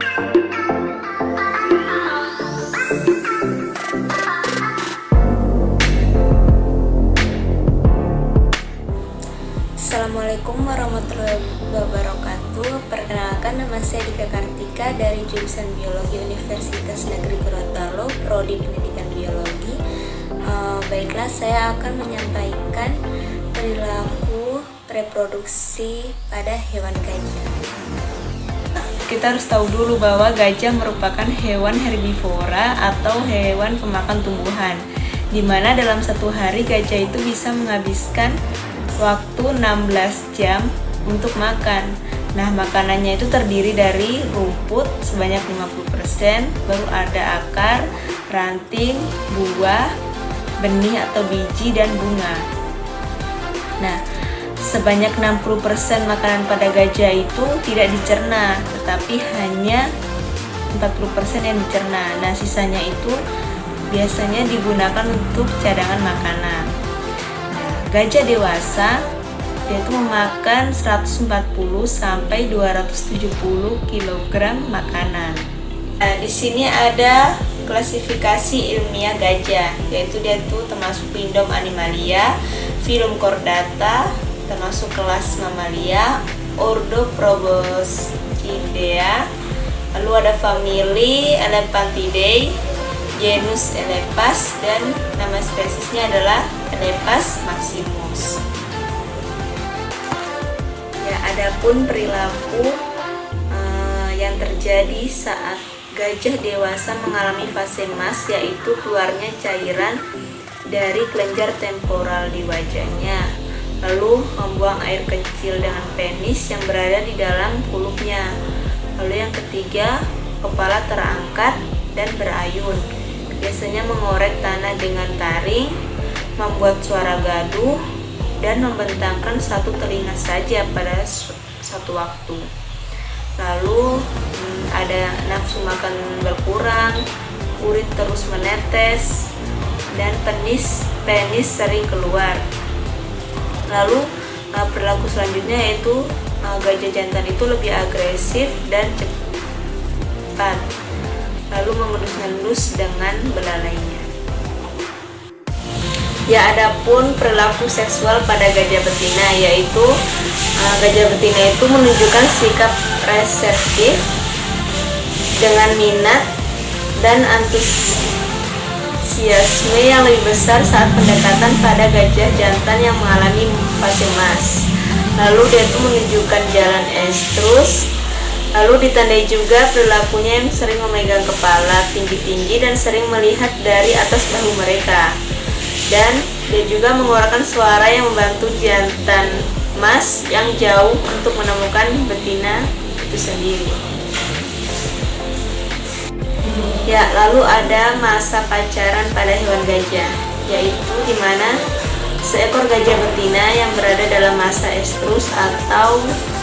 Assalamualaikum warahmatullahi wabarakatuh. Perkenalkan, nama saya Dika Kartika dari jurusan Biologi Universitas Negeri Gorontalo, Prodi Pendidikan Biologi. Baiklah, saya akan menyampaikan perilaku reproduksi pada hewan gajah. Kita harus tahu dulu bahwa gajah merupakan hewan herbivora atau hewan pemakan tumbuhan, di mana dalam satu hari gajah itu bisa menghabiskan waktu 16 jam untuk makan. Nah, makanannya itu terdiri dari rumput sebanyak 50%, baru ada akar, ranting, buah, benih atau biji, dan bunga. Nah, sebanyak 60% makanan pada gajah itu tidak dicerna, tetapi hanya 40% yang dicerna. Nah, sisanya itu biasanya digunakan untuk cadangan makanan. Gajah dewasa dia itu memakan 140 sampai 270 kg makanan. Nah, di sini ada klasifikasi ilmiah gajah, yaitu dia itu termasuk Pindom Animalia, Phylum Chordata, termasuk kelas Mamalia, Ordo Proboscidea, lalu ada famili Elephantidae, genus Elephas, dan nama spesiesnya adalah Elephas maximus. Ya, adapun perilaku yang terjadi saat gajah dewasa mengalami fase mas, yaitu keluarnya cairan dari kelenjar temporal di wajahnya, lalu membuang air kecil dengan penis yang berada di dalam kulupnya. Lalu yang ketiga, kepala terangkat dan berayun, biasanya mengorek tanah dengan taring, membuat suara gaduh, dan membentangkan satu telinga saja pada satu waktu. Lalu ada nafsu makan berkurang, urin terus menetes, dan penis sering keluar. Lalu perilaku selanjutnya yaitu gajah jantan itu lebih agresif dan cepat, lalu mengendus-endus dengan belalainya. Ya, adapun perilaku seksual pada gajah betina, yaitu gajah betina itu menunjukkan sikap reseptif dengan minat dan antusiasme yang lebih besar saat pendekatan pada gajah jantan yang mengalami fase mas. Lalu dia itu menunjukkan jalan estrus. Lalu ditandai juga perilakunya yang sering memegang kepala tinggi-tinggi dan sering melihat dari atas bahu mereka. Dan dia juga mengeluarkan suara yang membantu jantan mas yang jauh untuk menemukan betina itu sendiri. Ya, lalu ada masa pacaran pada hewan gajah, yaitu di mana seekor gajah betina yang berada dalam masa estrus atau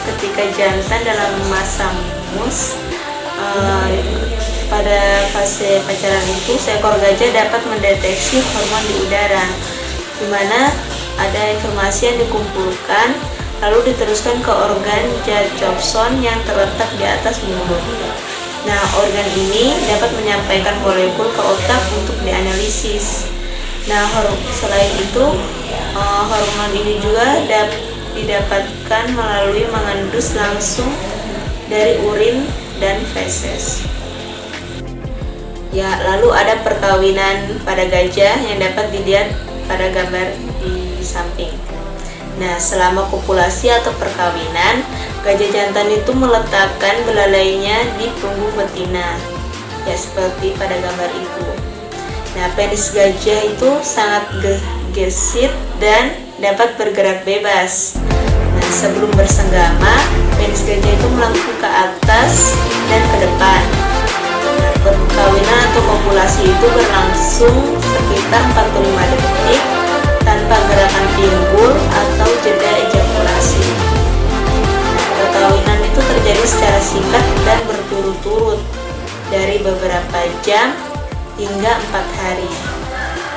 ketika jantan dalam masa mus. Pada fase pacaran itu, seekor gajah dapat mendeteksi hormon di udara, di mana ada informasi yang dikumpulkan lalu diteruskan ke organ Jacobson yang terletak di atas mulut. Nah, organ ini dapat menyampaikan molekul ke otak untuk dianalisis. Nah, selain itu, hormon ini juga didapatkan melalui mengendus langsung dari urin dan feses. Ya, lalu ada perkawinan pada gajah yang dapat dilihat pada gambar di samping. Nah, selama kopulasi atau perkawinan, gajah jantan itu meletakkan belalainya di punggung betina, ya seperti pada gambar itu. Nah, penis gajah itu sangat gesit dan dapat bergerak bebas. Nah, sebelum bersenggama, penis gajah itu melengkung ke atas dan ke depan. Nah, perkawinan atau kopulasi itu berlangsung sekitar 45 detik tanpa gerakan pinggul atau jeda ejakulasi. Nah, perkawinan itu terjadi secara singkat dan berturut-turut dari beberapa jam hingga 4 hari.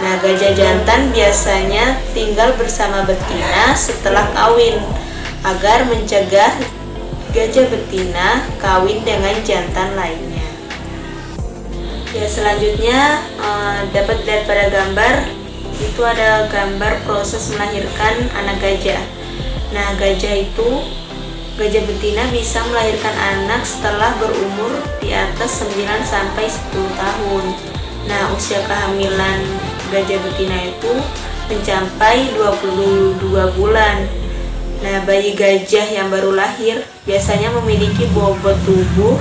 Nah, gajah jantan biasanya tinggal bersama betina setelah kawin agar mencegah gajah betina kawin dengan jantan lainnya. Ya, selanjutnya dapat dilihat pada gambar. Itu ada gambar proses melahirkan anak gajah. Nah, gajah betina bisa melahirkan anak setelah berumur di atas 9 sampai 10 tahun. Nah, usia kehamilan gajah betina itu mencapai 22 bulan. Nah, bayi gajah yang baru lahir biasanya memiliki bobot tubuh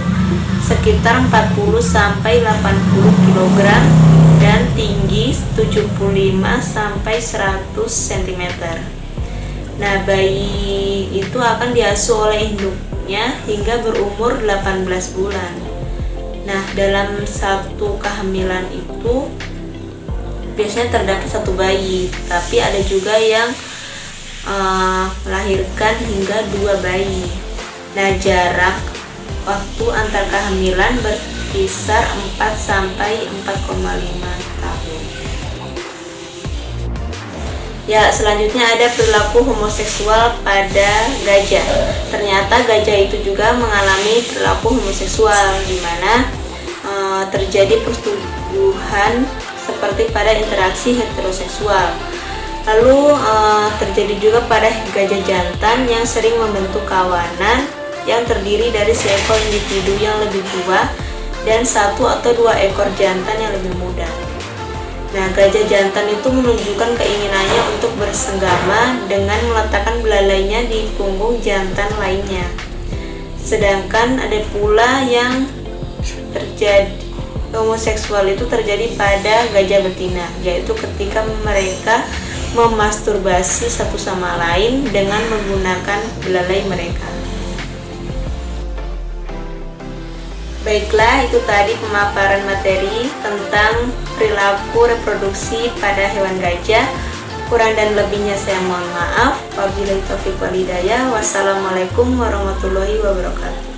sekitar 40 sampai 80 kg dan tinggi 75 sampai 100 cm. Nah, bayi itu akan diasuh oleh induknya hingga berumur 18 bulan. Nah, dalam satu kehamilan itu biasanya terdapat satu bayi, tapi ada juga yang melahirkan hingga 2 bayi. Nah, jarak waktu antar kehamilan berkisar 4 sampai 4,5 tahun. Ya, selanjutnya ada perilaku homoseksual pada gajah. Ternyata gajah itu juga mengalami perilaku homoseksual, di mana terjadi persetubuhan seperti pada interaksi heteroseksual. Lalu terjadi juga pada gajah jantan yang sering membentuk kawanan yang terdiri dari seekor individu yang lebih tua dan 1 atau 2 ekor jantan yang lebih muda. Nah, gajah jantan itu menunjukkan keinginannya untuk bersenggama dengan meletakkan belalainya di punggung jantan lainnya. Sedangkan ada pula yang terjadi homoseksual itu terjadi pada gajah betina, yaitu ketika mereka memasturbasi satu sama lain dengan menggunakan belalai mereka. Baiklah, itu tadi pemaparan materi tentang perilaku reproduksi pada hewan gajah. Kurang dan lebihnya saya mohon maaf. Wabillahi taufiq wal hidayah. Wassalamualaikum warahmatullahi wabarakatuh.